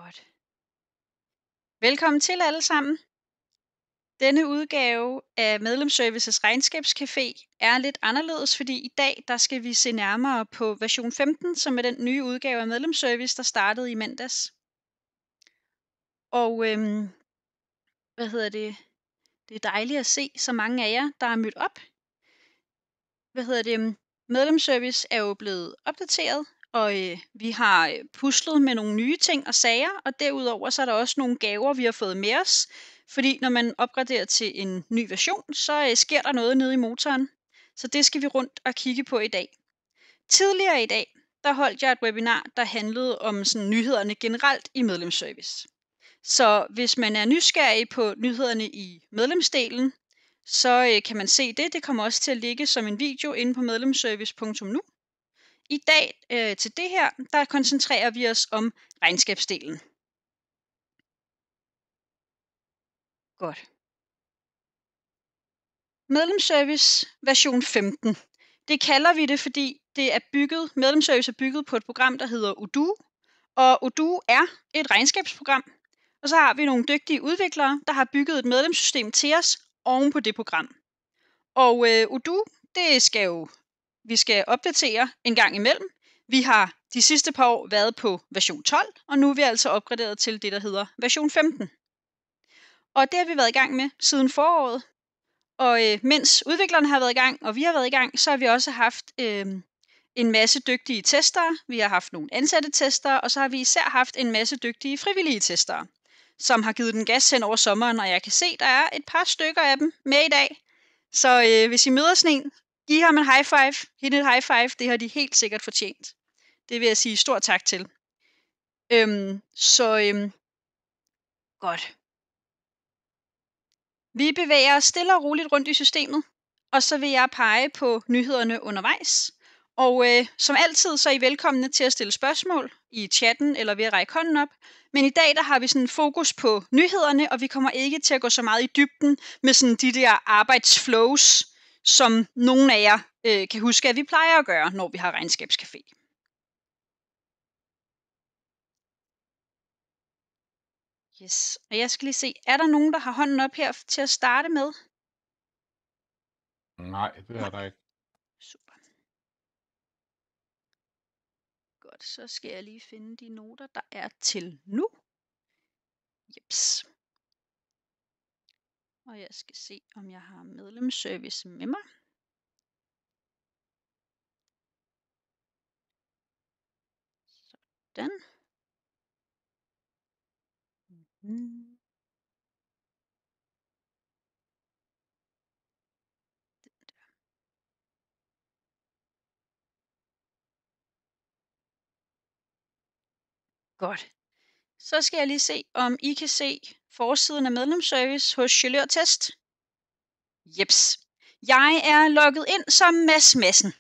Godt. Velkommen til alle sammen. Denne udgave af Medlemsservices regnskabscafé er lidt anderledes, fordi i dag der skal vi se nærmere på version 15, som er den nye udgave af Medlemsservice, der startede i mandags. Og det er dejligt at se så mange af jer, der er mødt op. Medlemsservice er jo blevet opdateret, og vi har puslet med nogle nye ting og sager, og derudover så er der også nogle gaver, vi har fået med os, fordi når man opgraderer til en ny version, så sker der noget nede i motoren. Så det skal vi rundt og kigge på i dag. Tidligere i dag, der holdt jeg et webinar, der handlede om sådan nyhederne generelt i medlemsservice. Så hvis man er nysgerrig på nyhederne i medlemsdelen, så kan man se det. Det kommer også til at ligge som en video inde på medlemsservice.nu. I dag til det her, der koncentrerer vi os om regnskabsdelen. Godt. Medlemsservice version 15. Det kalder vi det, fordi medlemsservice er bygget på et program, der hedder Odoo. Og Odoo er et regnskabsprogram. Og så har vi nogle dygtige udviklere, der har bygget et medlemssystem til os oven på det program. Og Odoo, vi skal opdatere en gang imellem. Vi har de sidste par år været på version 12, og nu er vi altså opgraderet til det, der hedder version 15. Og det har vi været i gang med siden foråret. Og mens udviklerne har været i gang, og vi har været i gang, så har vi også haft en masse dygtige testere. Vi har haft nogle ansatte testere, og så har vi især haft en masse dygtige frivillige testere, som har givet den gas hen over sommeren, og jeg kan se, der er et par stykker af dem med i dag. Så hvis I møder sådan en, giv ham en high five. Hende et high five, det har de helt sikkert fortjent. Det vil jeg sige stor tak til. Godt. Vi bevæger os stille og roligt rundt i systemet, og så vil jeg pege på nyhederne undervejs. Og som altid, så er I velkomne til at stille spørgsmål i chatten eller ved at række hånden op. Men i dag, der har vi sådan fokus på nyhederne, og vi kommer ikke til at gå så meget i dybden med sådan de der arbejdsflows, som nogle af jer kan huske, at vi plejer at gøre, når vi har regnskabscafé. Yes, og jeg skal lige se, er der nogen, der har hånden op her til at starte med? Nej, det er der ikke. Super. Godt, så skal jeg lige finde de noter, der er til nu. Jeps. Og jeg skal se, om jeg har medlemsservice med mig. Sådan. Godt. Så skal jeg lige se, om I kan se forsiden af medlemsservice hos Gelør Test. Jeps. Jeg er logget ind som Mads Madsen.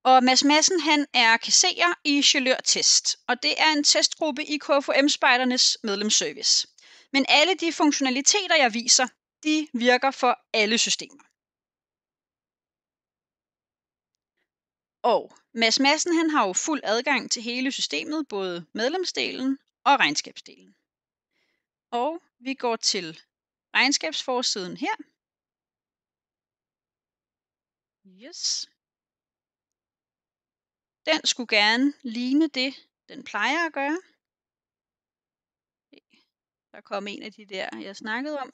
Og Mads Madsen, han er kasserer i Gelør Test. Og det er en testgruppe i KFUM-spejdernes medlemsservice. Men alle de funktionaliteter, jeg viser, de virker for alle systemer. Og Mads Madsen, han har jo fuld adgang til hele systemet, både medlemsdelen og regnskabsdelen. Og vi går til regnskabsforsiden her. Yes. Den skulle gerne ligne det, den plejer at gøre. Der kom en af de der, jeg snakkede om.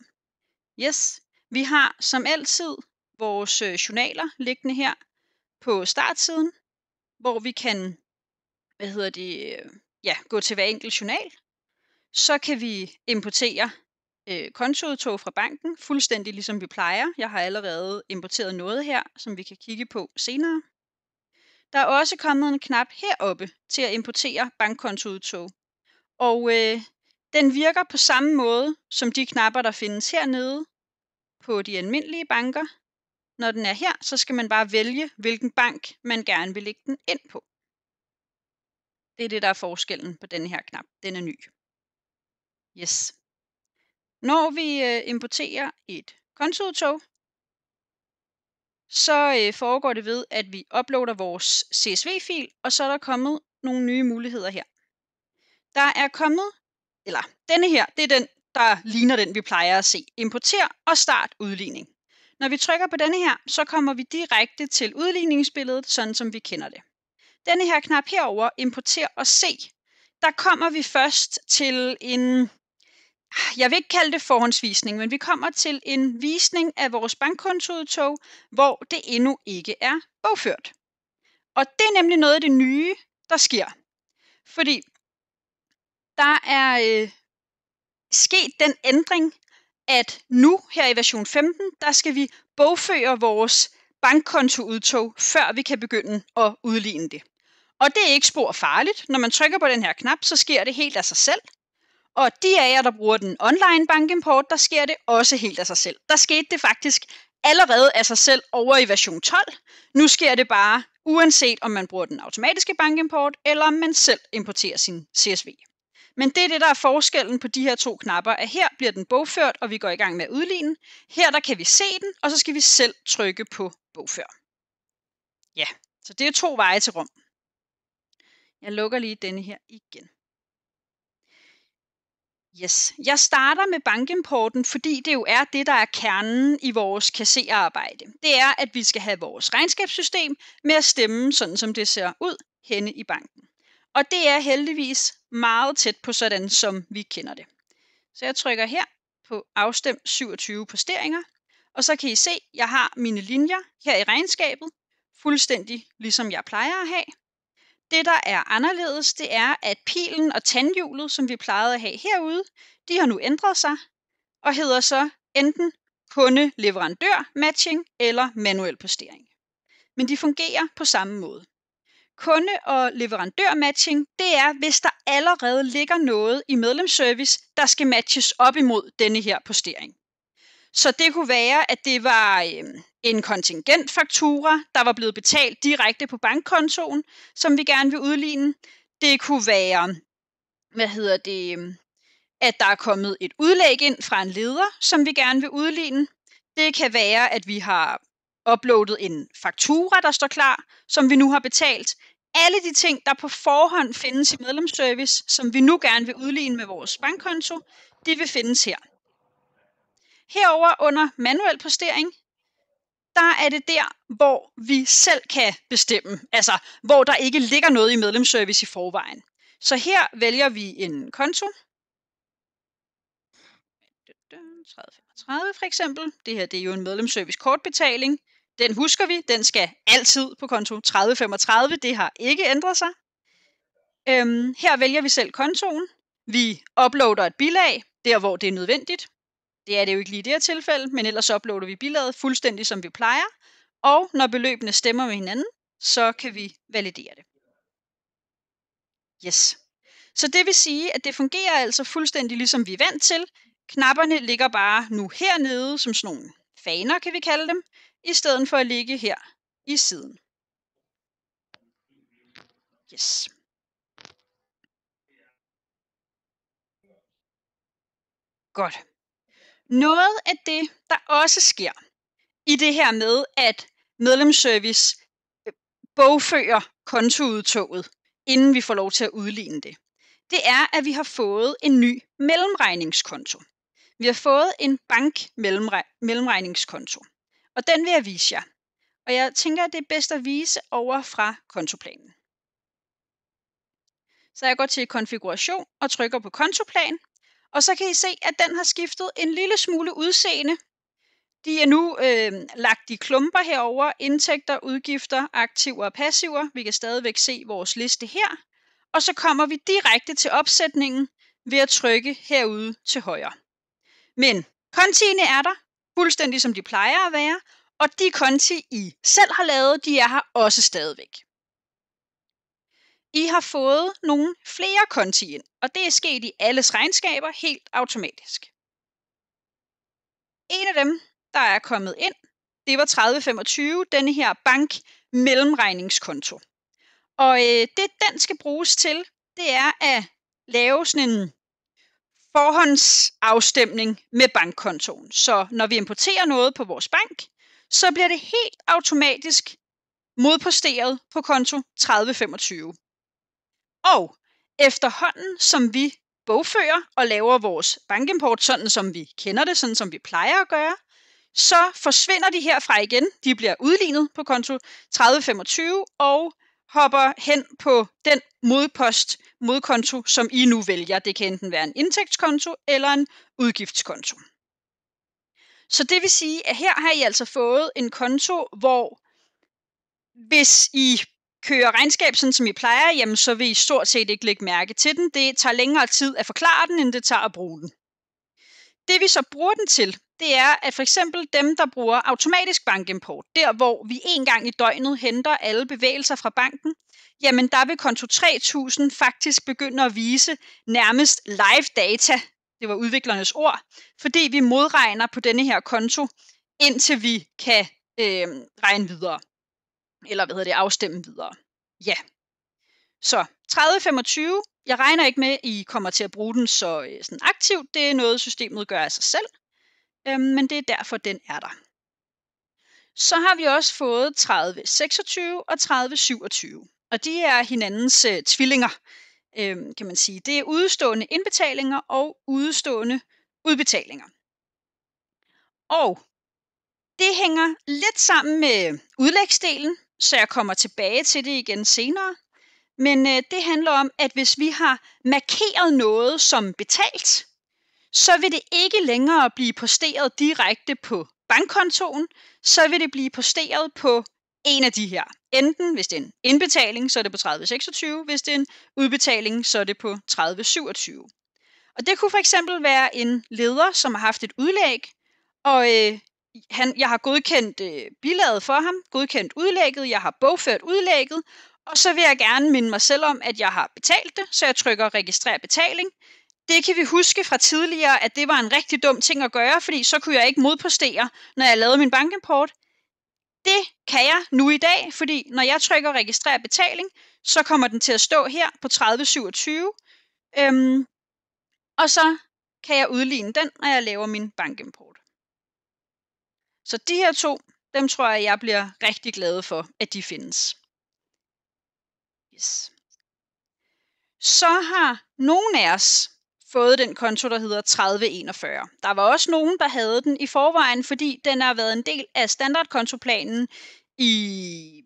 Yes. Vi har som altid vores journaler liggende her på startsiden, hvor vi kan gå til hver enkelt journal. Så kan vi importere kontoudtog fra banken, fuldstændig ligesom vi plejer. Jeg har allerede importeret noget her, som vi kan kigge på senere. Der er også kommet en knap heroppe til at importere bankkontoudtog. Og den virker på samme måde som de knapper, der findes hernede på de almindelige banker. Når den er her, så skal man bare vælge, hvilken bank man gerne vil lægge den ind på. Det er det, der er forskellen på den her knap. Den er ny. Yes. Når vi importerer et kontoudtog, så foregår det ved, at vi uploader vores CSV-fil, og så er der kommet nogle nye muligheder her. Der er kommet eller denne her, det er den, der ligner den, vi plejer at se. Importer og start udligning. Når vi trykker på denne her, så kommer vi direkte til udligningsbilledet, sådan som vi kender det. Denne her knap herover, importer og se, der kommer vi først til en, jeg vil ikke kalde det forhåndsvisning, men vi kommer til en visning af vores bankkontoudtog, hvor det endnu ikke er bogført. Og det er nemlig noget af det nye, der sker. Fordi der er sket den ændring, at nu her i version 15, der skal vi bogføre vores bankkontoudtog, før vi kan begynde at udligne det. Og det er ikke spor farligt. Når man trykker på den her knap, så sker det helt af sig selv. Og de af jer, der bruger den online bankimport, der sker det også helt af sig selv. Der skete det faktisk allerede af sig selv over i version 12. Nu sker det bare, uanset om man bruger den automatiske bankimport, eller om man selv importerer sin CSV. Men det er det, der er forskellen på de her to knapper, at her bliver den bogført, og vi går i gang med at udligne. Her der kan vi se den, og så skal vi selv trykke på bogfør. Ja, så det er 2 veje til Rom. Jeg lukker lige denne her igen. Yes. Jeg starter med bankimporten, fordi det jo er det, der er kernen i vores kasserarbejde. Det er, at vi skal have vores regnskabssystem med at stemme, sådan som det ser ud henne i banken. Og det er heldigvis meget tæt på sådan, som vi kender det. Så jeg trykker her på afstem 27 posteringer, og så kan I se, at jeg har mine linjer her i regnskabet, fuldstændig ligesom jeg plejer at have. Det, der er anderledes, det er, at pilen og tandhjulet, som vi plejede at have herude, de har nu ændret sig og hedder så enten kunde-leverandør-matching eller manuel postering. Men de fungerer på samme måde. Kunde- og leverandør-matching, det er, hvis der allerede ligger noget i medlemsservice, der skal matches op imod denne her postering. Så det kunne være, at det var en kontingentfaktura, der var blevet betalt direkte på bankkontoen, som vi gerne vil udligne. Det kunne være, at der er kommet et udlæg ind fra en leder, som vi gerne vil udligne. Det kan være, at vi har uploadet en faktura, der står klar, som vi nu har betalt. Alle de ting, der på forhånd findes i medlemsservice, som vi nu gerne vil udligne med vores bankkonto, de vil findes her. Herover under manuel postering, der er det der, hvor vi selv kan bestemme, altså hvor der ikke ligger noget i medlemsservice i forvejen. Så her vælger vi en konto. 3035 for eksempel. Det her det er jo en medlemsservice kortbetaling. Den husker vi, den skal altid på konto 3035, det har ikke ændret sig. Her vælger vi selv kontoen. Vi uploader et bilag, der hvor det er nødvendigt. Det er det jo ikke lige i det her tilfælde, men ellers uploader vi bilaget fuldstændig som vi plejer. Og når beløbene stemmer med hinanden, så kan vi validere det. Yes. Så det vil sige, at det fungerer altså fuldstændig ligesom vi er vant til. Knapperne ligger bare nu hernede som sådan nogle faner, kan vi kalde dem, i stedet for at ligge her i siden. Yes. Godt. Noget af det, der også sker i det her med, at medlemsservice bogfører kontoudtoget, inden vi får lov til at udligne det, det er, at vi har fået en ny mellemregningskonto. Vi har fået en bank-mellemregningskonto, og den vil jeg vise jer. Og jeg tænker, at det er bedst at vise over fra kontoplanen. Så jeg går til konfiguration og trykker på kontoplan, og så kan I se, at den har skiftet en lille smule udseende. De er nu lagt i klumper herover, indtægter, udgifter, aktiver og passiver. Vi kan stadigvæk se vores liste her. Og så kommer vi direkte til opsætningen ved at trykke herude til højre. Men kontiene er der, fuldstændig som de plejer at være, og de konti, I selv har lavet, de er her også stadigvæk. I har fået nogle flere konti ind, og det er sket i alles regnskaber helt automatisk. En af dem, der er kommet ind, det var 3025, denne her bank mellemregningskonto. Og det den skal bruges til, det er at lave sådan en forhåndsafstemning med bankkontoen. Så når vi importerer noget på vores bank, så bliver det helt automatisk modposteret på konto 3025. Og efterhånden, som vi bogfører og laver vores bankimport, sådan som vi kender det, sådan som vi plejer at gøre, så forsvinder de herfra igen. De bliver udlignet på konto 3025 og hopper hen på den modkonto, som I nu vælger. Det kan enten være en indtægtskonto eller en udgiftskonto. Så det vil sige, at her har I altså fået en konto, hvor hvis I kører regnskab, sådan som I plejer, jamen så vil I stort set ikke lægge mærke til den. Det tager længere tid at forklare den, end det tager at bruge den. Det vi så bruger den til, det er, at for eksempel dem, der bruger automatisk bankimport, der hvor vi en gang i døgnet henter alle bevægelser fra banken, jamen der vil konto 3000 faktisk begynde at vise nærmest live data, det var udviklernes ord, fordi vi modregner på denne her konto, indtil vi kan regne videre, eller afstemme videre. Ja, så 3025, jeg regner ikke med, at I kommer til at bruge den så sådan aktivt, det er noget systemet gør af sig selv, men det er derfor, den er der. Så har vi også fået 3026 og 3027, og de er hinandens tvillinger, kan man sige. Det er udestående indbetalinger og udestående udbetalinger. Og det hænger lidt sammen med udlægsdelen, så jeg kommer tilbage til det igen senere. Men det handler om, at hvis vi har markeret noget som betalt, så vil det ikke længere blive posteret direkte på bankkontoen, så vil det blive posteret på en af de her. Enten hvis det er en indbetaling, så er det på 3026, hvis det er en udbetaling, så er det på 3027. Og det kunne for eksempel være en leder, som har haft et udlæg, og jeg har godkendt bilaget for ham, godkendt udlægget, jeg har bogført udlægget, og så vil jeg gerne minde mig selv om, at jeg har betalt det, så jeg trykker registrer betaling. Det kan vi huske fra tidligere, at det var en rigtig dum ting at gøre, fordi så kunne jeg ikke modpostere, når jeg lavede min bankimport. Det kan jeg nu i dag, fordi når jeg trykker registrer betaling, så kommer den til at stå her på 3027, og så kan jeg udligne den, når jeg laver min bankimport. Så de her to, dem tror jeg bliver rigtig glad for, at de findes. Yes. Så har nogen af os fået den konto, der hedder 3041. Der var også nogen, der havde den i forvejen, fordi den har været en del af standardkontoplanen i,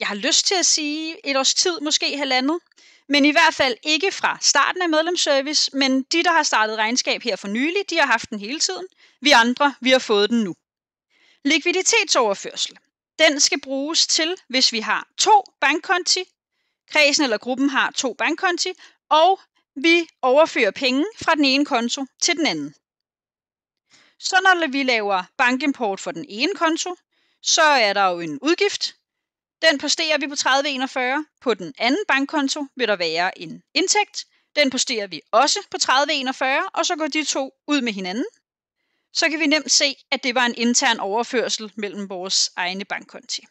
jeg har lyst til at sige, et års tid, måske halvandet. Men i hvert fald ikke fra starten af medlemsservice, men de, der har startet regnskab her for nylig, de har haft den hele tiden. Vi andre, vi har fået den nu. Likviditetsoverførsel. Den skal bruges til, hvis vi har 2 bankkonti, kredsen eller gruppen har 2 bankkonti, og vi overfører penge fra den ene konto til den anden. Så når vi laver bankimport for den ene konto, så er der jo en udgift. Den posterer vi på 3041. På den anden bankkonto vil der være en indtægt. Den posterer vi også på 3041, og så går de to ud med hinanden. Så kan vi nemt se, at det var en intern overførsel mellem vores egne bankkonti.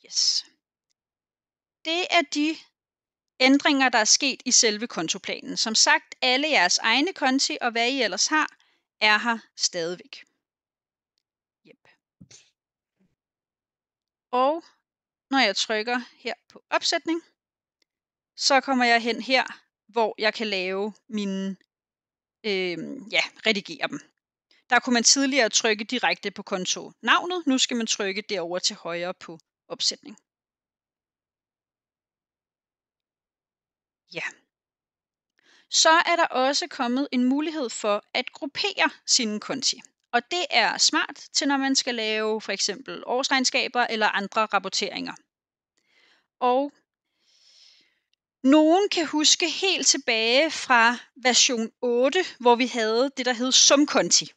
Yes. Det er de ændringer, der er sket i selve kontoplanen. Som sagt, alle jeres egne konti og hvad I ellers har, er her stadigvæk. Yep. Og når jeg trykker her på opsætning, så kommer jeg hen her, hvor jeg kan lave mine, redigere dem. Der kunne man tidligere trykke direkte på kontonavnet. Nu skal man trykke derover til højre på opsætning. Ja. Så er der også kommet en mulighed for at gruppere sine konti. Og det er smart til, når man skal lave for eksempel årsregnskaber eller andre rapporteringer. Og nogen kan huske helt tilbage fra version 8, hvor vi havde det, der hed sumkonti.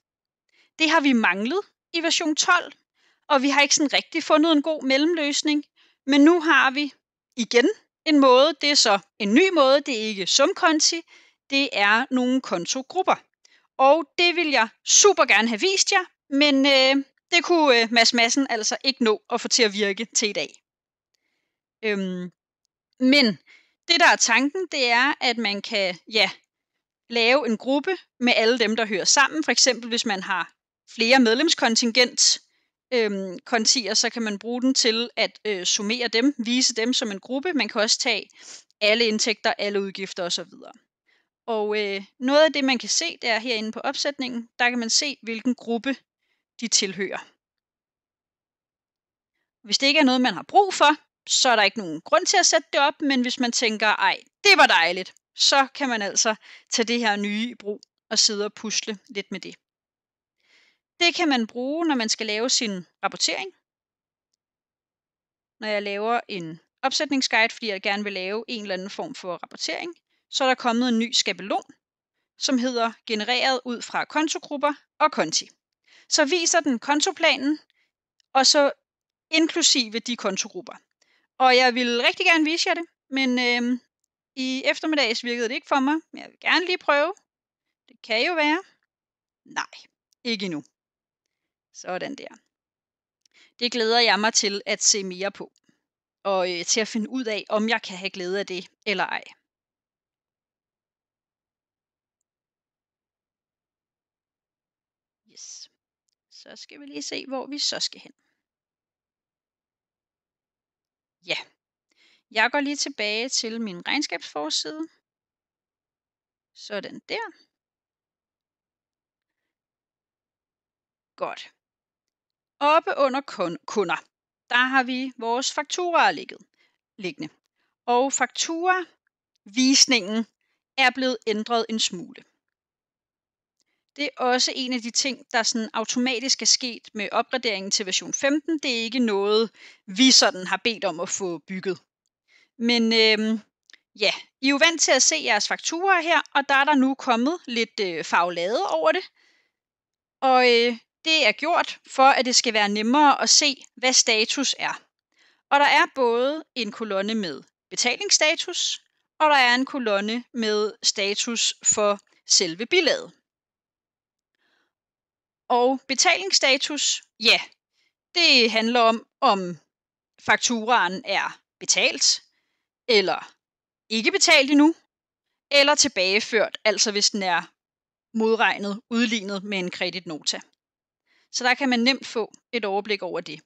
Det har vi manglet i version 12, og vi har ikke sådan rigtig fundet en god mellemløsning. Men nu har vi igen en måde, det er så en ny måde, det er ikke sumkonti, det er nogle kontogrupper. Og det vil jeg super gerne have vist jer, men det kunne Mads Madsen altså ikke nå at få til at virke til i dag. Men det der er tanken, det er, at man kan lave en gruppe med alle dem, der hører sammen. For eksempel hvis man har flere medlemskontingent kontier, så kan man bruge den til at summere dem, vise dem som en gruppe. Man kan også tage alle indtægter, alle udgifter osv. Og noget af det, man kan se, det er herinde på opsætningen, der kan man se, hvilken gruppe de tilhører. Hvis det ikke er noget, man har brug for, så er der ikke nogen grund til at sætte det op, men hvis man tænker, ej, det var dejligt, så kan man altså tage det her nye i brug og sidde og pusle lidt med det. Det kan man bruge, når man skal lave sin rapportering. Når jeg laver en opsætningsguide, fordi jeg gerne vil lave en eller anden form for rapportering, så er der kommet en ny skabelon, som hedder genereret ud fra kontogrupper og konti. Så viser den kontoplanen, og så inklusive de kontogrupper. Og jeg vil rigtig gerne vise jer det, men i eftermiddags virkede det ikke for mig. Men jeg vil gerne lige prøve. Det kan jo være. Nej, ikke endnu. Sådan der. Det glæder jeg mig til at se mere på. Og til at finde ud af, om jeg kan have glæde af det eller ej. Yes. Så skal vi lige se, hvor vi så skal hen. Ja. Jeg går lige tilbage til min regnskabsforside. Sådan der. Godt. Oppe under kunder, der har vi vores fakturaer liggende. Og fakturavisningen er blevet ændret en smule. Det er også en af de ting, der sådan automatisk er sket med opgraderingen til version 15. Det er ikke noget, vi sådan har bedt om at få bygget. Men ja, I er jo vant til at se jeres fakturaer her, og der er der nu kommet lidt farvelade over det. Og det er gjort for, at det skal være nemmere at se, hvad status er. Og der er både en kolonne med betalingsstatus, og der er en kolonne med status for selve bilaget. Og betalingsstatus, ja, det handler om fakturaen er betalt, eller ikke betalt endnu, eller tilbageført, altså hvis den er modregnet, udlignet med en kreditnota. Så der kan man nemt få et overblik over det.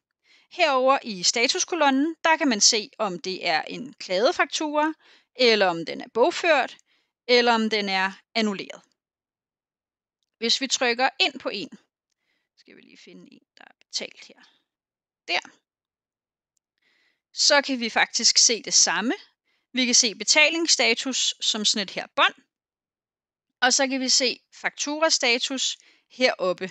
Herover i statuskolonnen, der kan man se, om det er en klaget faktura, eller om den er bogført, eller om den er annulleret. Hvis vi trykker ind på en, skal vi lige finde en, der er betalt her. Der. Så kan vi faktisk se det samme. Vi kan se betalingsstatus som sådan et her bånd. Og så kan vi se fakturastatus heroppe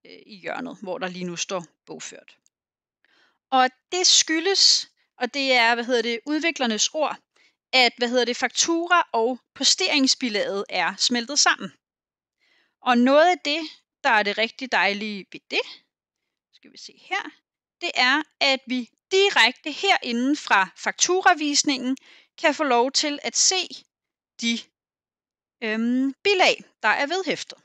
i hjørnet, hvor der lige nu står bogført. Og det skyldes, og det er, udviklernes ord, at, faktura og posteringsbilaget er smeltet sammen. Og noget af det, der er det rigtig dejlige ved det, skal vi se her, det er, at vi direkte herinde fra fakturavisningen kan få lov til at se de bilag, der er vedhæftet.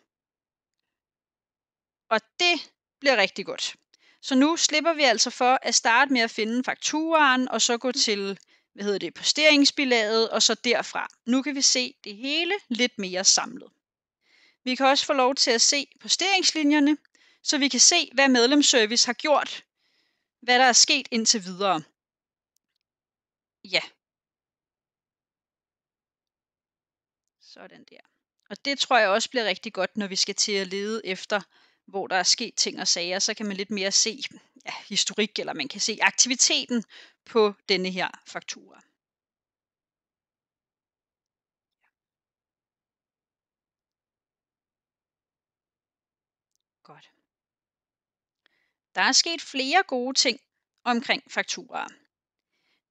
Og det bliver rigtig godt. Så nu slipper vi altså for at starte med at finde fakturaen, og så gå til, posteringsbilaget, og så derfra. Nu kan vi se det hele lidt mere samlet. Vi kan også få lov til at se posteringslinjerne, så vi kan se, hvad medlemsservice har gjort, hvad der er sket indtil videre. Ja. Sådan der. Og det tror jeg også bliver rigtig godt, når vi skal til at lede efter, hvor der er sket ting og sager. Så kan man lidt mere se historik, eller man kan se aktiviteten på denne her faktura. Godt. Der er sket flere gode ting omkring fakturaer.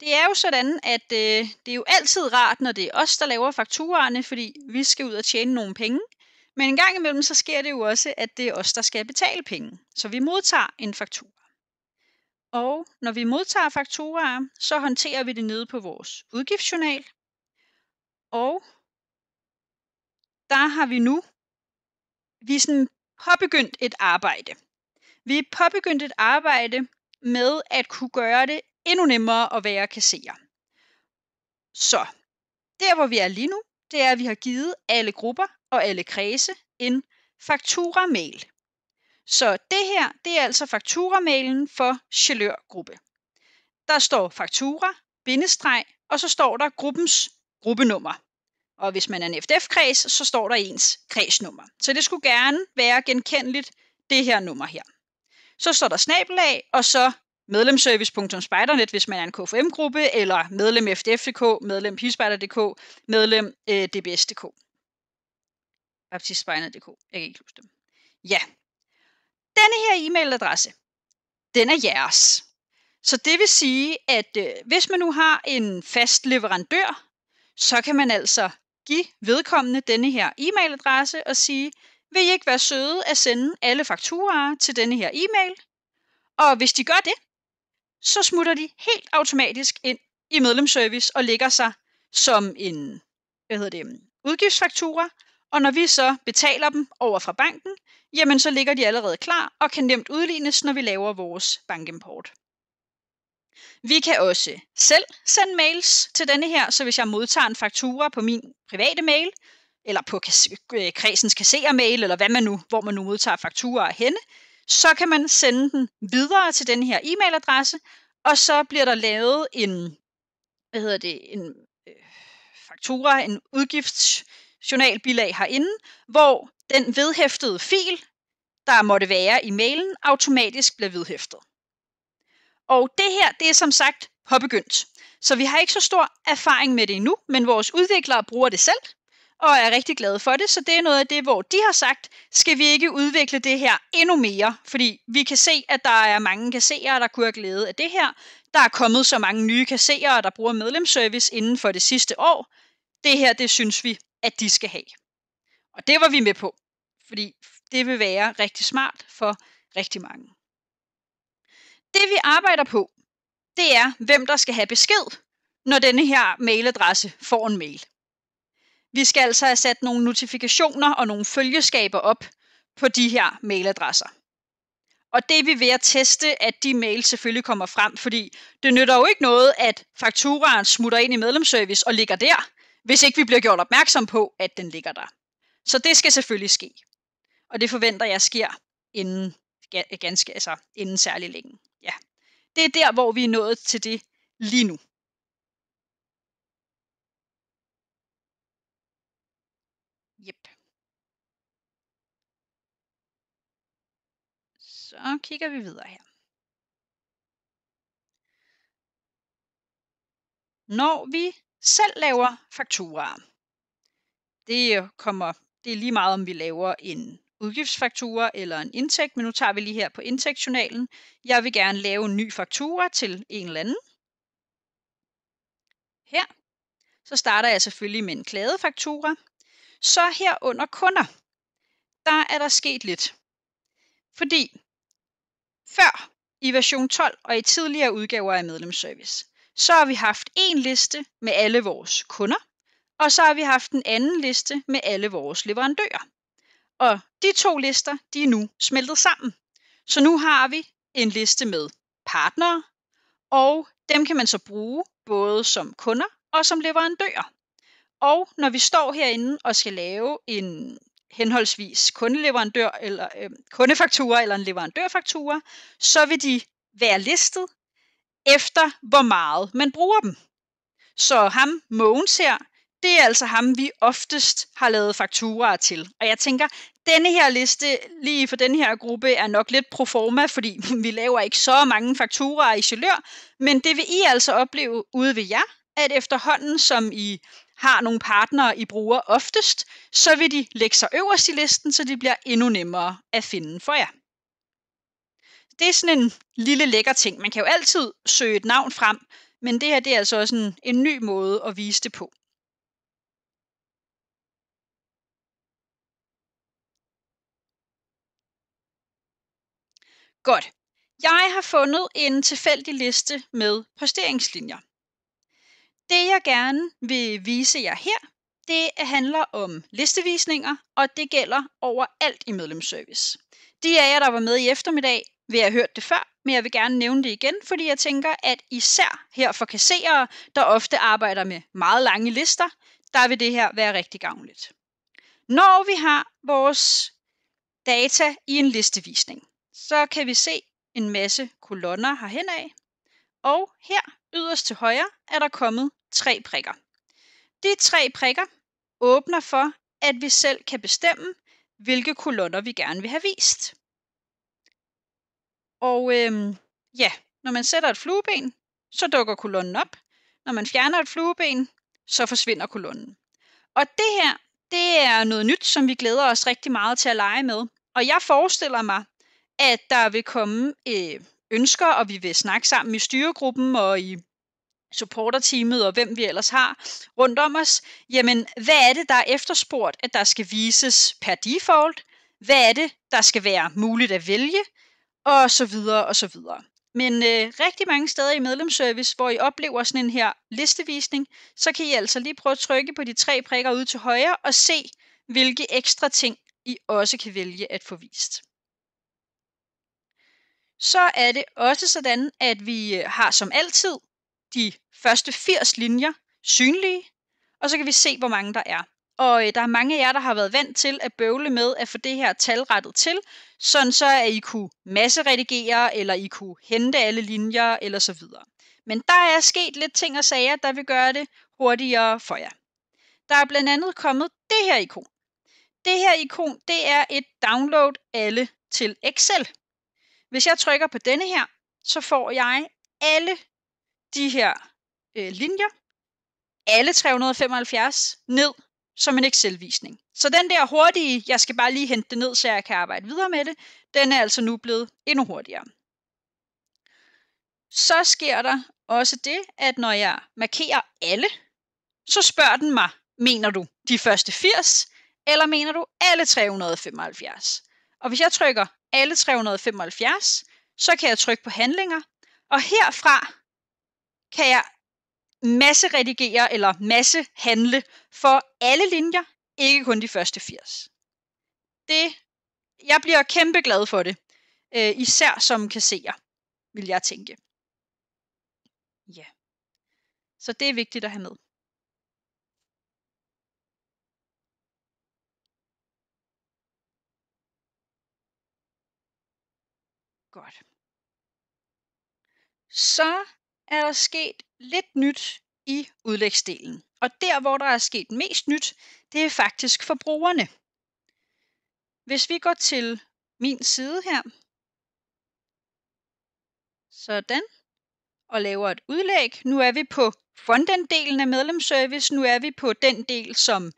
Det er jo sådan, at det er jo altid rart, når det er os, der laver fakturaerne, fordi vi skal ud og tjene nogle penge. Men en gang imellem, så sker det jo også, at det er os, der skal betale penge. Så vi modtager en faktura. Og når vi modtager fakturaer, så håndterer vi det nede på vores udgiftsjournal. Og der har vi sådan påbegyndt et arbejde. Vi er påbegyndt et arbejde med at kunne gøre det endnu nemmere at være kasserer. Så der hvor vi er lige nu, det er at vi har givet alle grupper og alle kredse en faktura-mail. Så det her, det er altså fakturamailen for Sjælør Gruppe. Der står faktura, bindestreg, og så står der gruppens gruppenummer. Og hvis man er en FDF-kreds, så står der ens kredsnummer. Så det skulle gerne være genkendeligt, det her nummer her. Så står der snabelag, og så medlemsservice.spejdernet, hvis man er en KFM-gruppe, eller medlem FDF.dk, medlem Pigespejder.dk, medlem DBS.dk. Baptistspejder.dk. Jeg kan ikke huske dem. Ja. Denne her e-mailadresse, den er jeres. Så det vil sige, at hvis man nu har en fast leverandør, så kan man altså give vedkommende denne her e-mailadresse og sige, vil I ikke være søde at sende alle fakturaer til denne her e-mail? Og hvis de gør det, så smutter de helt automatisk ind i medlemsservice og lægger sig som en udgiftsfaktura. Og når vi så betaler dem over fra banken, jamen så ligger de allerede klar og kan nemt udlignes, når vi laver vores bankimport. Vi kan også selv sende mails til denne her, så hvis jeg modtager en faktura på min private mail, eller på kredsens kasserermail, eller hvor man nu modtager fakturaer henne, så kan man sende den videre til den her e-mailadresse, og så bliver der lavet en faktura, en udgiftsjournalbilag herinde, hvor den vedhæftede fil, der måtte være i mailen, automatisk bliver vedhæftet. Og det her, det er som sagt påbegyndt. Så vi har ikke så stor erfaring med det endnu, men vores udviklere bruger det selv, og er rigtig glade for det. Så det er noget af det, hvor de har sagt, skal vi ikke udvikle det her endnu mere? Fordi vi kan se, at der er mange kasserere, der kunne have glæde af det her. Der er kommet så mange nye kasserere, der bruger medlemsservice inden for det sidste år. Det her, det synes vi, at de skal have. Og det var vi med på, fordi det vil være rigtig smart for rigtig mange. Det vi arbejder på, det er, hvem der skal have besked, når denne her mailadresse får en mail. Vi skal altså have sat nogle notifikationer og nogle følgeskaber op på de her mailadresser. Og det er vi ved at teste, at de mails selvfølgelig kommer frem, fordi det nytter jo ikke noget, at fakturaen smutter ind i medlemsservice og ligger der, hvis ikke vi bliver gjort opmærksom på, at den ligger der. Så det skal selvfølgelig ske. Og det forventer jeg sker inden særlig længe. Ja. Det er der, hvor vi er nået til det lige nu. Yep. Så kigger vi videre her. Når vi selv laver fakturaer, det er lige meget, om vi laver en udgiftsfaktura eller en indtægt, men nu tager vi lige her på indtægtsjournalen. Jeg vil gerne lave en ny faktura til en eller anden. Her. Så starter jeg selvfølgelig med en kladefaktura. Så her under kunder, der er der sket lidt. Fordi før i version 12 og i tidligere udgaver af medlemsservice, så har vi haft en liste med alle vores kunder, og så har vi haft en anden liste med alle vores leverandører. Og de to lister, de er nu smeltet sammen. Så nu har vi en liste med partnere, og dem kan man så bruge både som kunder og som leverandører. Og når vi står herinde og skal lave en henholdsvis kundeleverandør eller kundefaktura eller en leverandørfaktura, så vil de være listet efter hvor meget man bruger dem. Så ham Mogens her, det er altså ham vi oftest har lavet fakturaer til. Og jeg tænker, denne her liste lige for denne her gruppe er nok lidt proforma, fordi vi laver ikke så mange fakturaer i Sjælør, men det vil I altså opleve ude ved jer, at efterhånden som I har nogle partnere, I bruger oftest, så vil de lægge sig øverst i listen, så de bliver endnu nemmere at finde for jer. Det er sådan en lille lækker ting. Man kan jo altid søge et navn frem, men det her det er altså også en ny måde at vise det på. Godt. Jeg har fundet en tilfældig liste med posteringslinjer. Det jeg gerne vil vise jer her, det handler om listevisninger, og det gælder overalt i medlemsservice. De af jer, der var med i eftermiddag, vil have hørt det før, men jeg vil gerne nævne det igen, fordi jeg tænker, at især her for kasserere, der ofte arbejder med meget lange lister, der vil det her være rigtig gavnligt. Når vi har vores data i en listevisning, så kan vi se en masse kolonner herhen af, og her yderst til højre er der kommet 3 prikker. De 3 prikker åbner for, at vi selv kan bestemme, hvilke kolonner vi gerne vil have vist. Og når man sætter et flueben, så dukker kolonnen op. Når man fjerner et flueben, så forsvinder kolonnen. Og det her, det er noget nyt, som vi glæder os rigtig meget til at lege med. Og jeg forestiller mig, at der vil komme ønsker, og vi vil snakke sammen i styregruppen og i supporterteamet og hvem vi ellers har rundt om os. Jamen, hvad er det, der er efterspurgt, at der skal vises per default? Hvad er det, der skal være muligt at vælge? Og så videre, og så videre. Men rigtig mange steder i medlemsservice, hvor I oplever sådan en her listevisning, så kan I altså lige prøve at trykke på de 3 prikker ude til højre og se, hvilke ekstra ting I også kan vælge at få vist. Så er det også sådan, at vi har som altid de første 80 linjer synlige, og så kan vi se, hvor mange der er. Og der er mange af jer, der har været vant til at bøvle med at få det her tal rettet til, sådan så at I kunne masseredigere, eller I kunne hente alle linjer, eller så videre. Men der er sket lidt ting og sager, der vil gøre det hurtigere for jer. Der er blandt andet kommet det her ikon. Det her ikon, det er et download alle til Excel. Hvis jeg trykker på denne her, så får jeg alle de her linjer, alle 375, ned som en Excel-visning. Så den der hurtige, jeg skal bare lige hente det ned, så jeg kan arbejde videre med det, den er altså nu blevet endnu hurtigere. Så sker der også det, at når jeg markerer alle, så spørger den mig, mener du de første 80, eller mener du alle 375? Og hvis jeg trykker alle 375, så kan jeg trykke på handlinger, og herfra kan jeg masseredigere eller massehandle for alle linjer, ikke kun de første 80. Jeg bliver kæmpe glad for det, især som kasserer, vil jeg tænke. Ja, så det er vigtigt at have med. Godt. Så er der sket lidt nyt i udlægsdelen. Og der, hvor der er sket mest nyt, det er faktisk for brugerne. Hvis vi går til min side her, sådan, og laver et udlæg. Nu er vi på frontend-delen af medlemsservice. Nu er vi på den del, som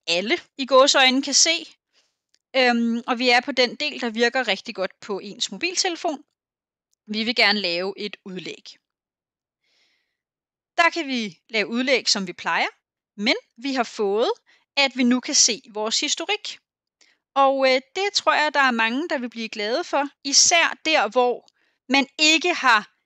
alle i gåseøjne kan se. Og vi er på den del, der virker rigtig godt på ens mobiltelefon. Vi vil gerne lave et udlæg. Der kan vi lave udlæg, som vi plejer, men vi har fået, at vi nu kan se vores historik. Og det tror jeg, der er mange, der vil blive glade for, især der, hvor man ikke har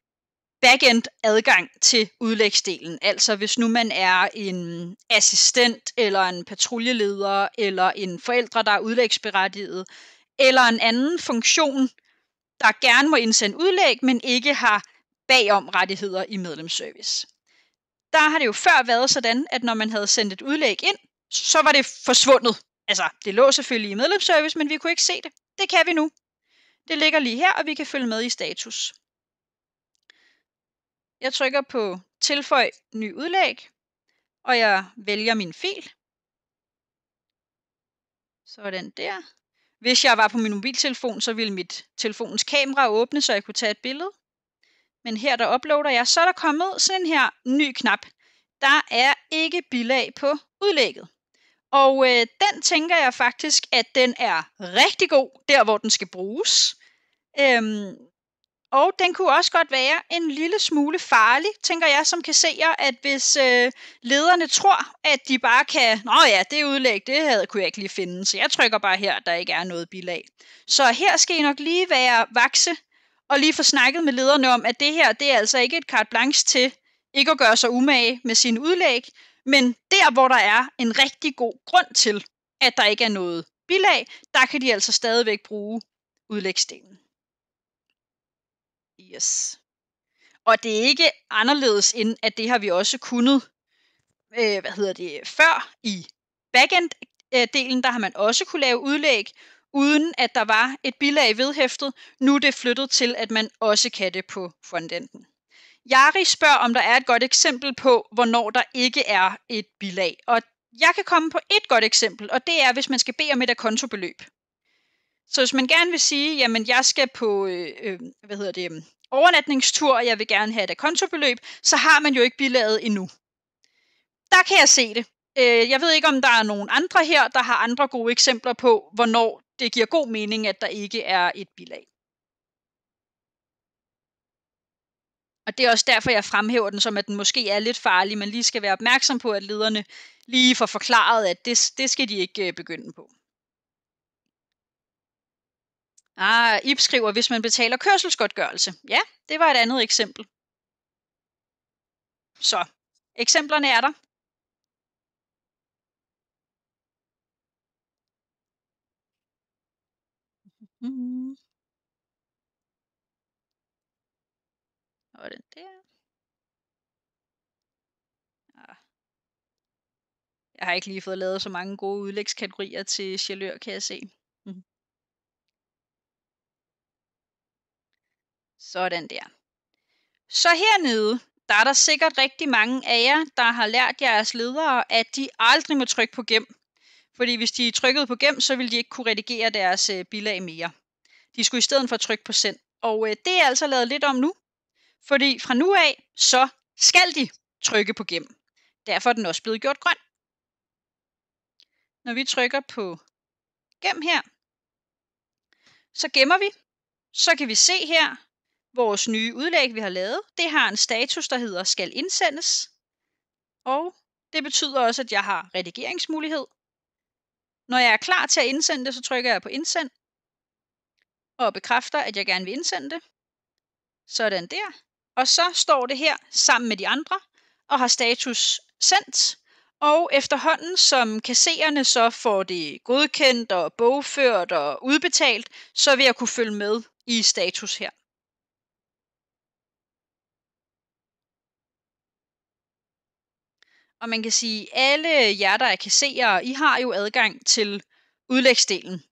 backend adgang til udlægsdelen. Altså hvis nu man er en assistent, eller en patruljeleder, eller en forældre, der er udlægsberettiget, eller en anden funktion, der gerne må indsende udlæg, men ikke har bagom rettigheder i medlemsservice. Der har det jo før været sådan, at når man havde sendt et udlæg ind, så var det forsvundet. Altså, det lå selvfølgelig i medlemsservice, men vi kunne ikke se det. Det kan vi nu. Det ligger lige her, og vi kan følge med i status. Jeg trykker på tilføj ny udlæg, og jeg vælger min fil. Sådan der. Hvis jeg var på min mobiltelefon, så ville mit telefonens kamera åbne, så jeg kunne tage et billede. Men her der uploader jeg, så er der kommet sådan en her ny knap. Der er ikke bilag på udlægget. Og den tænker jeg faktisk, at den er rigtig god, der hvor den skal bruges. Og den kunne også godt være en lille smule farlig, tænker jeg som kasserer, at hvis lederne tror, at de bare kan, nå ja, det udlæg, kunne jeg ikke lige finde, så jeg trykker bare her, der ikke er noget bilag. Så her skal I nok lige være vakse, og lige få snakket med lederne om, at det her, det er altså ikke et carte blanche til ikke at gøre sig umage med sine udlæg, men der, hvor der er en rigtig god grund til, at der ikke er noget bilag, der kan de altså stadigvæk bruge udlægsdelen. Yes. Og det er ikke anderledes end, at det har vi også kunnet, før i backend-delen, der har man også kunne lave udlæg, uden at der var et bilag vedhæftet. Nu er det flyttet til, at man også kan det på frontenden. Jari spørger, om der er et godt eksempel på, hvornår der ikke er et bilag. Og jeg kan komme på et godt eksempel, og det er, hvis man skal bede om et acontobeløb. Så hvis man gerne vil sige, jamen jeg skal på overnatningstur, og jeg vil gerne have et acontobeløb, så har man jo ikke bilaget endnu. Der kan jeg se det. Jeg ved ikke, om der er nogen andre her, der har andre gode eksempler på, hvornår det giver god mening, at der ikke er et bilag. Og det er også derfor, jeg fremhæver den som, at den måske er lidt farlig, men lige skal være opmærksom på, at lederne lige får forklaret, at det skal de ikke begynde på. Ib skriver, hvis man betaler kørselsgodtgørelse. Ja, det var et andet eksempel. Så, eksemplerne er der. Og den der. Jeg har ikke lige fået lavet så mange gode udlægskategorier til Chalør, kan jeg se. Sådan der. Så hernede, der er der sikkert rigtig mange af jer, der har lært jeres ledere, at de aldrig må trykke på gem. Fordi hvis de trykkede på gem, så ville de ikke kunne redigere deres bilag mere. De skulle i stedet for trykke på send. Og det er altså lavet lidt om nu. Fordi fra nu af, så skal de trykke på gem. Derfor er den også blevet gjort grøn. Når vi trykker på gem her, så gemmer vi. Så kan vi se her, vores nye udlæg, vi har lavet. Det har en status, der hedder skal indsendes. Og det betyder også, at jeg har redigeringsmulighed. Når jeg er klar til at indsende det, så trykker jeg på indsend. Og bekræfter, at jeg gerne vil indsende det. Sådan der. Og så står det her sammen med de andre, og har status sendt. Og efterhånden, som kassererne så får det godkendt og bogført og udbetalt, så vil jeg kunne følge med i status her. Og man kan sige, at alle jer, der er kasserere, I har jo adgang til udlægsdelen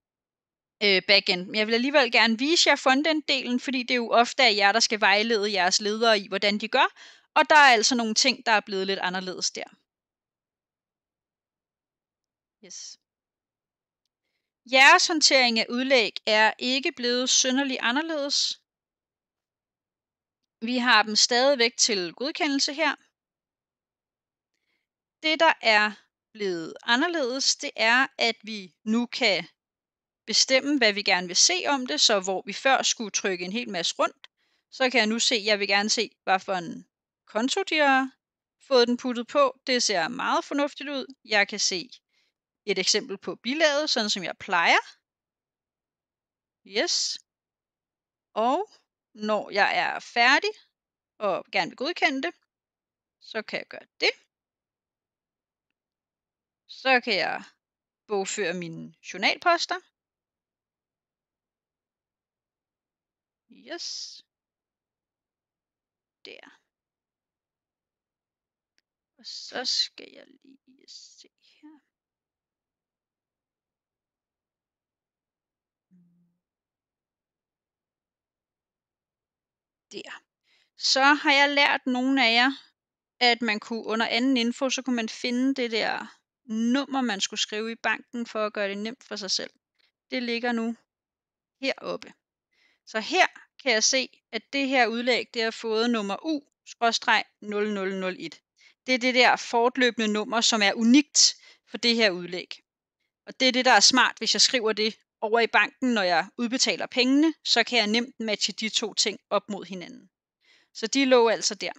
backend. Men jeg vil alligevel gerne vise jer frontend-delen, fordi det er jo ofte af jer, der skal vejlede jeres ledere i, hvordan de gør. Og der er altså nogle ting, der er blevet lidt anderledes der. Yes. Jeres håndtering af udlæg er ikke blevet synderligt anderledes. Vi har dem stadigvæk til godkendelse her. Det, der er blevet anderledes, det er, at vi nu kan bestemme, hvad vi gerne vil se om det. Så hvor vi før skulle trykke en hel masse rundt, så kan jeg nu se, at jeg vil gerne se, hvad for en konto de har fået den puttet på. Det ser meget fornuftigt ud. Jeg kan se et eksempel på bilaget, sådan som jeg plejer. Yes. Og når jeg er færdig og gerne vil godkende det, så kan jeg gøre det. Så kan jeg bogføre mine journalposter. Yes. Der. Og så skal jeg lige se her. Der. Så har jeg lært nogle af jer, at man kunne under anden info, så kunne man finde det der nummer, man skulle skrive i banken for at gøre det nemt for sig selv. Det ligger nu heroppe. Så her kan jeg se, at det her udlæg, det har fået nummer U-0001. Det er det der fortløbende nummer, som er unikt for det her udlæg. Og det er det, der er smart, hvis jeg skriver det over i banken, når jeg udbetaler pengene, så kan jeg nemt matche de to ting op mod hinanden. Så de lå altså der.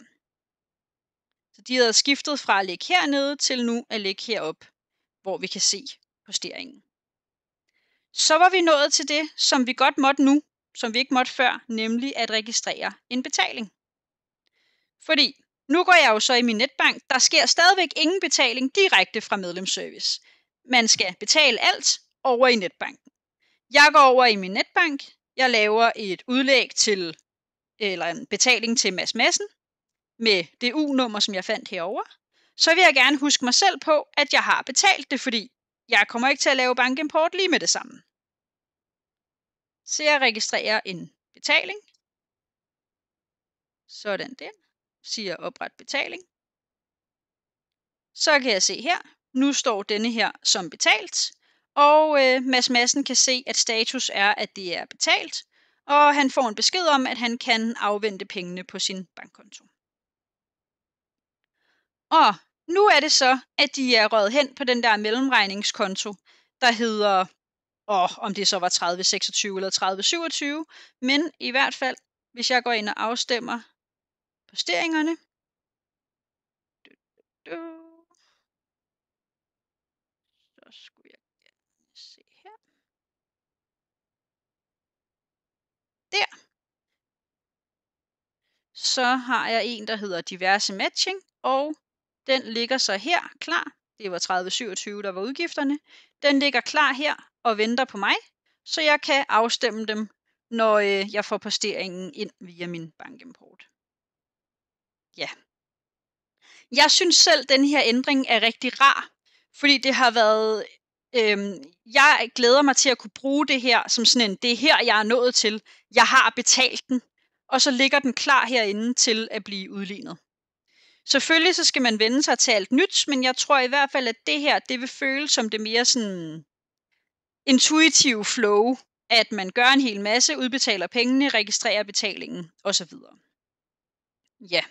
Så de havde skiftet fra at ligge hernede til nu at ligge heroppe, hvor vi kan se posteringen. Så var vi nået til det, som vi godt måtte nu, som vi ikke måtte før, nemlig at registrere en betaling. Fordi nu går jeg jo så i min netbank, der sker stadigvæk ingen betaling direkte fra medlemsservice. Man skal betale alt over i netbanken. Jeg går over i min netbank, jeg laver et udlæg til, eller en betaling til Mads Madsen, med det U-nummer, som jeg fandt herover. Så vil jeg gerne huske mig selv på, at jeg har betalt det, fordi jeg kommer ikke til at lave bankimport lige med det samme. Så jeg registrerer en betaling. Sådan der. Siger opret betaling. Så kan jeg se her, nu står denne her som betalt, og Mads Madsen kan se, at status er, at det er betalt, og han får en besked om, at han kan afvente pengene på sin bankkonto. Og nu er det så, at de er røget hen på den der mellemregningskonto, der hedder, om det så var 3026 eller 3027, men i hvert fald, hvis jeg går ind og afstemmer posteringerne, så skulle jeg se her. Der. Så har jeg en, der hedder diverse matching, og den ligger så her klar. Det var 3027, der var udgifterne. Den ligger klar her og venter på mig, så jeg kan afstemme dem, når jeg får posteringen ind via min bankimport. Ja. Jeg synes selv, at den her ændring er rigtig rar, fordi det har været... jeg glæder mig til at kunne bruge det her som sådan en, det er her, jeg er nået til. Jeg har betalt den, og så ligger den klar herinde til at blive udlignet. Selvfølgelig så skal man vende sig til alt nyt, men jeg tror i hvert fald, at det her, det vil føles som det mere sådan intuitive flow, at man gør en hel masse, udbetaler pengene, registrerer betalingen osv. Ja.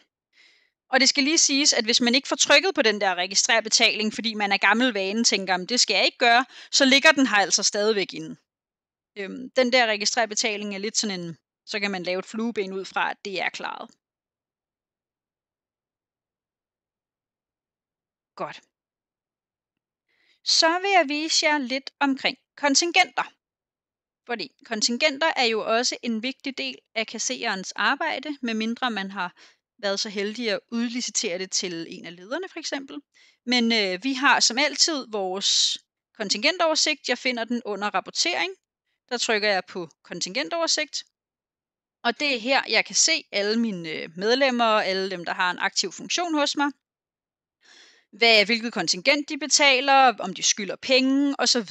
Og det skal lige siges, at hvis man ikke får trykket på den der registrer betaling, fordi man er gammel vane, tænker, det skal jeg ikke gøre, så ligger den her altså stadigvæk inde. Den der registrer betaling er lidt sådan en, så kan man lave et flueben ud fra, at det er klaret. Godt. Så vil jeg vise jer lidt omkring kontingenter. Fordi kontingenter er jo også en vigtig del af kassererens arbejde, medmindre man har været så heldig at udlicitere det til en af lederne for eksempel. Men vi har som altid vores kontingentoversigt. Jeg finder den under rapportering. Der trykker jeg på kontingentoversigt. Og det er her, jeg kan se alle mine medlemmer og alle dem, der har en aktiv funktion hos mig. Hvilket kontingent de betaler, om de skylder penge osv.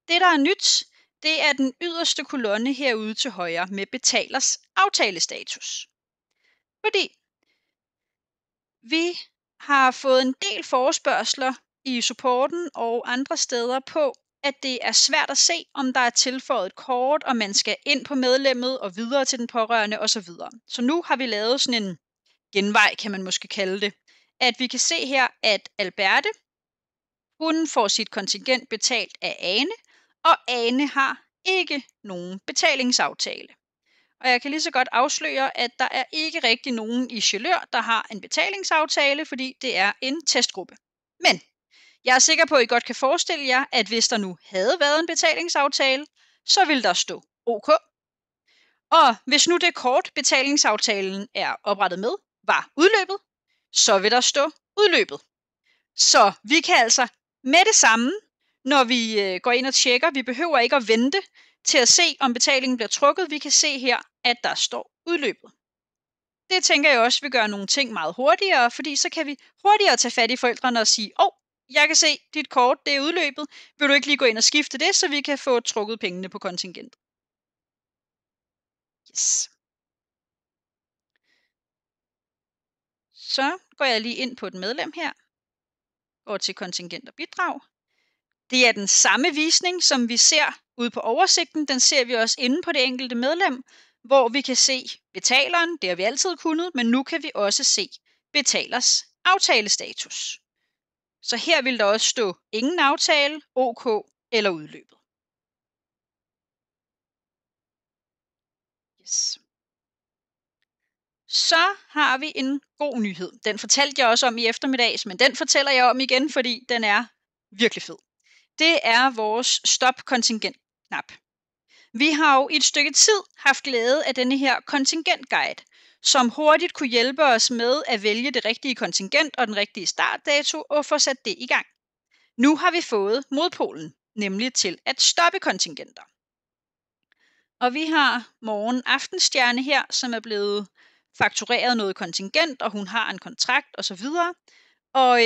Det, der er nyt, det er den yderste kolonne herude til højre med betalers aftalestatus. Fordi vi har fået en del forespørgsler i supporten og andre steder på, at det er svært at se, om der er tilføjet et kort, og man skal ind på medlemmet og videre til den pårørende osv. Så nu har vi lavet sådan en genvej, kan man måske kalde det, at vi kan se her, at Alberte, hun får sit kontingent betalt af Ane, og Ane har ikke nogen betalingsaftale. Og jeg kan lige så godt afsløre, at der er ikke rigtig nogen i Sjælør, der har en betalingsaftale, fordi det er en testgruppe. Men jeg er sikker på, at I godt kan forestille jer, at hvis der nu havde været en betalingsaftale, så ville der stå OK. Og hvis nu det kort, betalingsaftalen er oprettet med, var udløbet, så vil der stå udløbet. Så vi kan altså med det samme, når vi går ind og tjekker, vi behøver ikke at vente til at se, om betalingen bliver trukket. Vi kan se her, at der står udløbet. Det tænker jeg også vil gøre nogle ting meget hurtigere, fordi så kan vi hurtigere tage fat i forældrene og sige, jeg kan se, dit kort det er udløbet. Vil du ikke lige gå ind og skifte det, så vi kan få trukket pengene på kontingentet? Yes. Så går jeg lige ind på et medlem her. Går til kontingent og bidrag. Det er den samme visning, som vi ser ude på oversigten. Den ser vi også inde på det enkelte medlem, hvor vi kan se betaleren. Det har vi altid kunnet, men nu kan vi også se betalers aftalestatus. Så her vil der også stå ingen aftale, OK eller udløbet. Yes. Så har vi en god nyhed. Den fortalte jeg også om i eftermiddags, men den fortæller jeg om igen, fordi den er virkelig fed. Det er vores stop-kontingent-knap. Vi har jo i et stykke tid haft glæde af denne her kontingentguide, som hurtigt kunne hjælpe os med at vælge det rigtige kontingent og den rigtige startdato og få sat det i gang. Nu har vi fået modpolen, nemlig til at stoppe kontingenter. Og vi har morgen-aftenstjerne her, som er blevet faktureret noget kontingent, og hun har en kontrakt osv. Og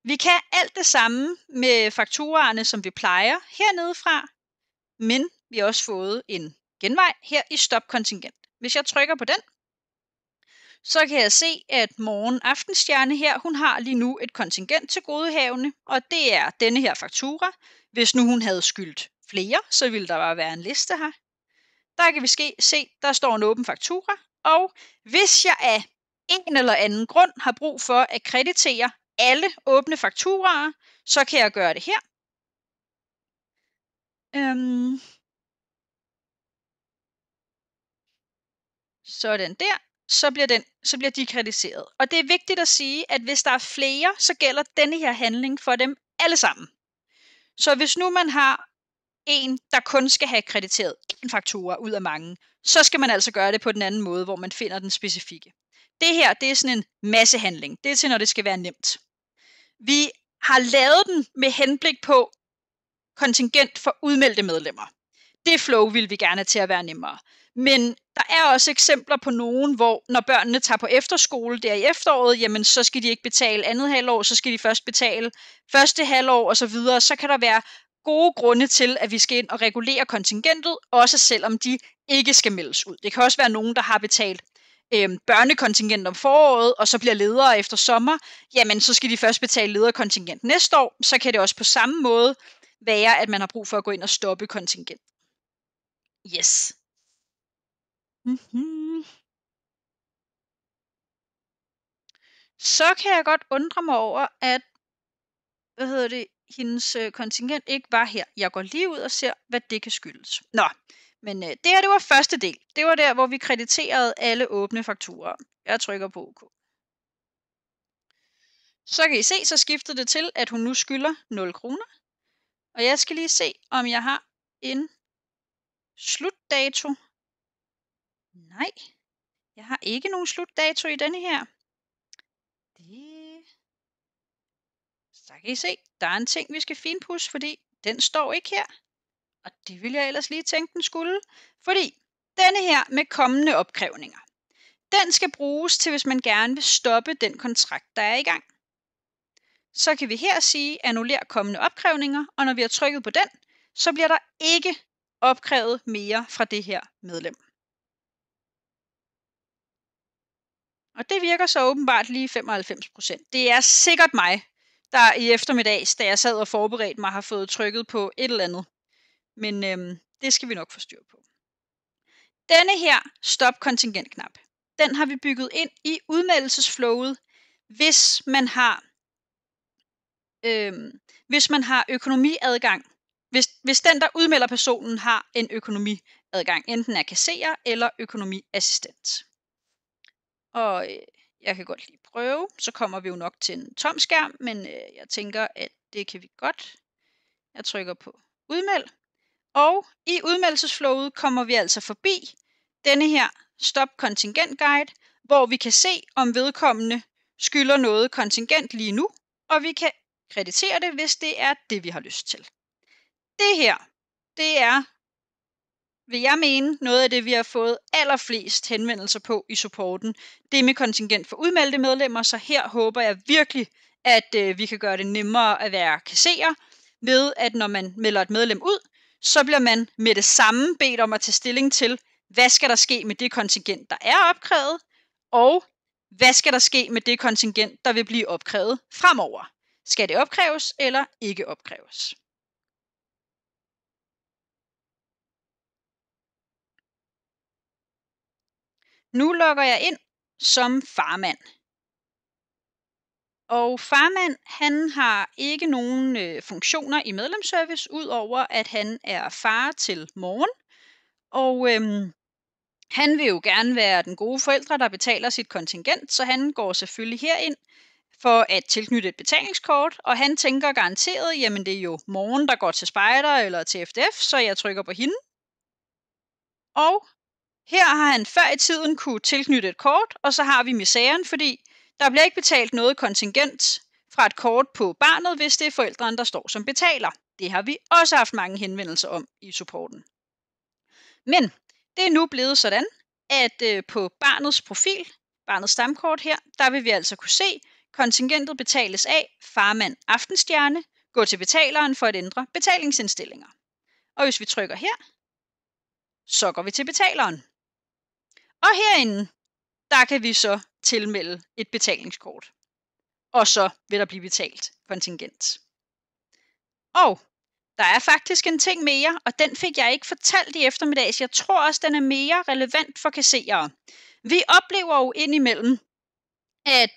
vi kan alt det samme med fakturaerne, som vi plejer hernede fra, men vi har også fået en genvej her i stop kontingent. Hvis jeg trykker på den, så kan jeg se, at Morgen Aftenstjerne her, hun har lige nu et kontingent til godehavende, og det er denne her faktura. Hvis nu hun havde skyldt flere, så ville der bare være en liste her. Der kan vi se, der står en åben faktura, og hvis jeg af en eller anden grund har brug for at kreditere alle åbne fakturaer, så kan jeg gøre det her. Sådan der. Så bliver de krediteret. Og det er vigtigt at sige, at hvis der er flere, så gælder denne her handling for dem alle sammen. Så hvis nu man har en, der kun skal have krediteret en faktura ud af mange, så skal man altså gøre det på den anden måde, hvor man finder den specifikke. Det her, det er sådan en massehandling. Det er til, når det skal være nemt. Vi har lavet den med henblik på kontingent for udmeldte medlemmer. Det flow vil vi gerne have til at være nemmere. Men der er også eksempler på nogen, hvor når børnene tager på efterskole der i efteråret, jamen så skal de ikke betale andet halvår, så skal de først betale første halvår osv. Så kan der være gode grunde til, at vi skal ind og regulere kontingentet, også selvom de ikke skal meldes ud. Det kan også være nogen, der har betalt børnekontingent om foråret, og så bliver ledere efter sommer, jamen så skal de først betale lederkontingent næste år. Så kan det også på samme måde være, at man har brug for at gå ind og stoppe kontingent. Yes. Så kan jeg godt undre mig over, at hendes kontingent ikke var her. Jeg går lige ud og ser, hvad det kan skyldes. Nå, men det her, det var første del. Det var der, hvor vi krediterede alle åbne fakturer. Jeg trykker på OK. Så kan I se, så skiftede det til, at hun nu skylder 0 kroner. Og jeg skal lige se, om jeg har en slutdato. Nej, jeg har ikke nogen slutdato i denne her. Så kan I se, der er en ting, vi skal finpudse, fordi den står ikke her. Og det vil jeg ellers lige tænke, den skulle. Fordi denne her med kommende opkrævninger, den skal bruges til, hvis man gerne vil stoppe den kontrakt, der er i gang. Så kan vi her sige, annullér kommende opkrævninger, og når vi har trykket på den, så bliver der ikke opkrævet mere fra det her medlem. Og det virker så åbenbart lige 95%. Det er sikkert mig, der i eftermiddags, da jeg sad og forberedte mig, har fået trykket på et eller andet. Men det skal vi nok få styr på. Denne her stop kontingentknap, den har vi bygget ind i udmeldelsesflowet, hvis man har økonomiadgang. Hvis den, der udmelder personen, har en økonomiadgang, enten er kasserer eller økonomiassistent. Og jeg kan godt lige prøve, så kommer vi jo nok til en tom skærm, men jeg tænker, at det kan vi godt. Jeg trykker på udmeld, og i udmeldelsesflowet kommer vi altså forbi denne her stop kontingent guide, hvor vi kan se, om vedkommende skylder noget kontingent lige nu, og vi kan kreditere det, hvis det er det, vi har lyst til. Det her, det er, vil jeg mene, noget af det, vi har fået allerflest henvendelser på i supporten. Det med kontingent for udmeldte medlemmer, så her håber jeg virkelig, at vi kan gøre det nemmere at være kasserer, ved at når man melder et medlem ud, så bliver man med det samme bedt om at tage stilling til, hvad skal der ske med det kontingent, der er opkrævet, og hvad skal der ske med det kontingent, der vil blive opkrævet fremover. Skal det opkræves eller ikke opkræves? Nu logger jeg ind som farmand. Og farmand, han har ikke nogen funktioner i medlemsservice, udover at han er far til Morgen. Og han vil jo gerne være den gode forældre, der betaler sit kontingent, så han går selvfølgelig herind for at tilknytte et betalingskort, og han tænker garanteret, jamen det er jo Morgen, der går til spejder eller til FDF, så jeg trykker på hende. Og her har han før i tiden kunne tilknytte et kort, og så har vi misæren, fordi der bliver ikke betalt noget kontingent fra et kort på barnet, hvis det er forældrene, der står som betaler. Det har vi også haft mange henvendelser om i supporten. Men det er nu blevet sådan, at på barnets profil, barnets stamkort her, der vil vi altså kunne se, kontingentet betales af farmand Aftenstjerne, gå til betaleren for at ændre betalingsindstillinger. Og hvis vi trykker her, så går vi til betaleren. Og herinde, der kan vi så tilmelde et betalingskort. Og så vil der blive betalt kontingent. Og der er faktisk en ting mere, og den fik jeg ikke fortalt i eftermiddags. Jeg tror også, den er mere relevant for kasserere. Vi oplever jo indimellem, at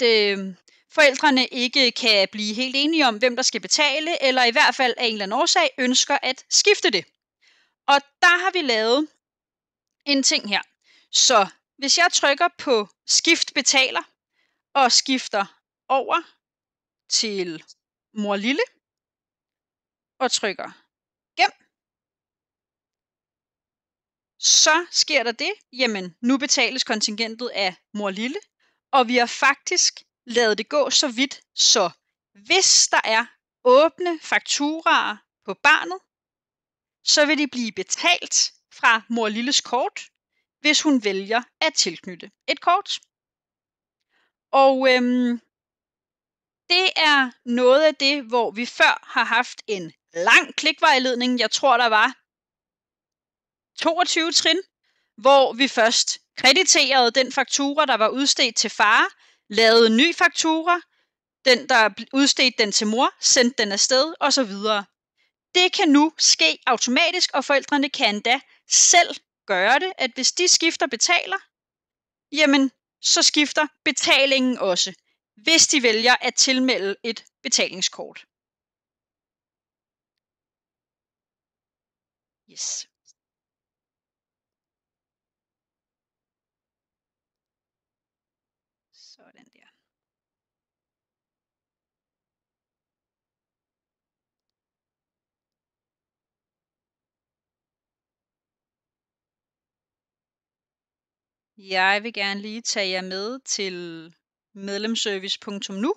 forældrene ikke kan blive helt enige om, hvem der skal betale, eller i hvert fald af en eller anden årsag ønsker at skifte det. Og der har vi lavet en ting her. Så hvis jeg trykker på skift betaler og skifter over til mor lille og trykker gem, så sker der det, jamen nu betales kontingentet af mor lille, og vi har faktisk lavet det gå så vidt, så hvis der er åbne fakturaer på barnet, så vil de blive betalt fra mor lilles kort, hvis hun vælger at tilknytte et kort. Og det er noget af det, hvor vi før har haft en lang klikvejledning. Jeg tror, der var 22 trin, hvor vi først krediterede den faktura, der var udstedt til far, lavede en ny faktura, den, der udstedte den til mor, sendte den afsted, osv. Det kan nu ske automatisk, og forældrene kan endda selv gøre det, at hvis de skifter betaler, jamen så skifter betalingen også, hvis de vælger at tilmelde et betalingskort. Yes. Sådan der. Jeg vil gerne lige tage jer med til medlemsservice.nu.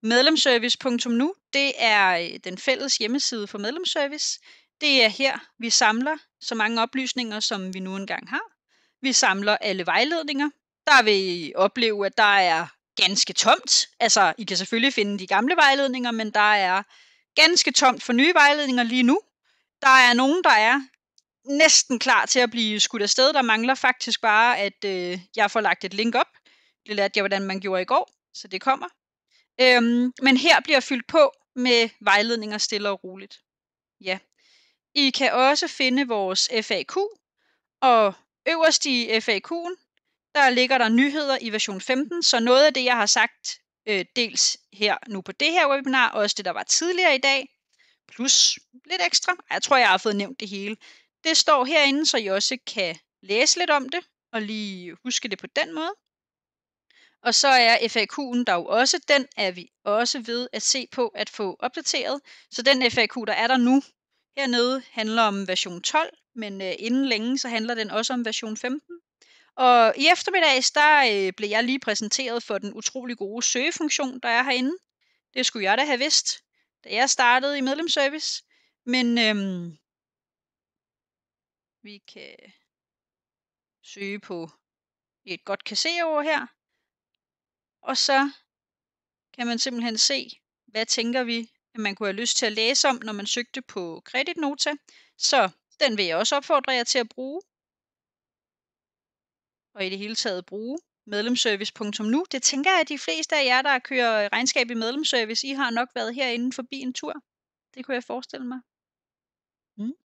Medlemsservice.nu, det er den fælles hjemmeside for medlemsservice. Det er her, vi samler så mange oplysninger, som vi nu engang har. Vi samler alle vejledninger. Der vil I opleve, at der er ganske tomt. Altså, I kan selvfølgelig finde de gamle vejledninger, men der er ganske tomt for nye vejledninger lige nu. Der er nogen, der er næsten klar til at blive skudt afsted. Der mangler faktisk bare, at jeg får lagt et link op. Det lærte jeg, hvordan man gjorde i går, så det kommer. Men her bliver fyldt på med vejledninger stille og roligt. Ja. I kan også finde vores FAQ, og øverst i FAQ'en, der ligger der nyheder i version 15, så noget af det, jeg har sagt, dels her nu på det her webinar, og også det, der var tidligere i dag, plus lidt ekstra. Jeg tror, jeg har fået nævnt det hele. Det står herinde, så I også kan læse lidt om det, og lige huske det på den måde. Og så er FAQ'en der jo også, den er vi også ved at se på at få opdateret. Så den FAQ, der er der nu hernede, handler om version 12, men inden længe, så handler den også om version 15. Og i eftermiddags, der blev jeg lige præsenteret for den utrolig gode søgefunktion, der er herinde. Det skulle jeg da have vidst, da jeg startede i medlemsservice. Men vi kan søge på et godt kassereord her. Og så kan man simpelthen se, hvad tænker vi, at man kunne have lyst til at læse om, når man søgte på KreditNota. Så den vil jeg også opfordre jer til at bruge. Og i det hele taget bruge medlemsservice.nu. Det tænker jeg, at de fleste af jer, der kører regnskab i medlemsservice, I har nok været herinde forbi en tur. Det kunne jeg forestille mig.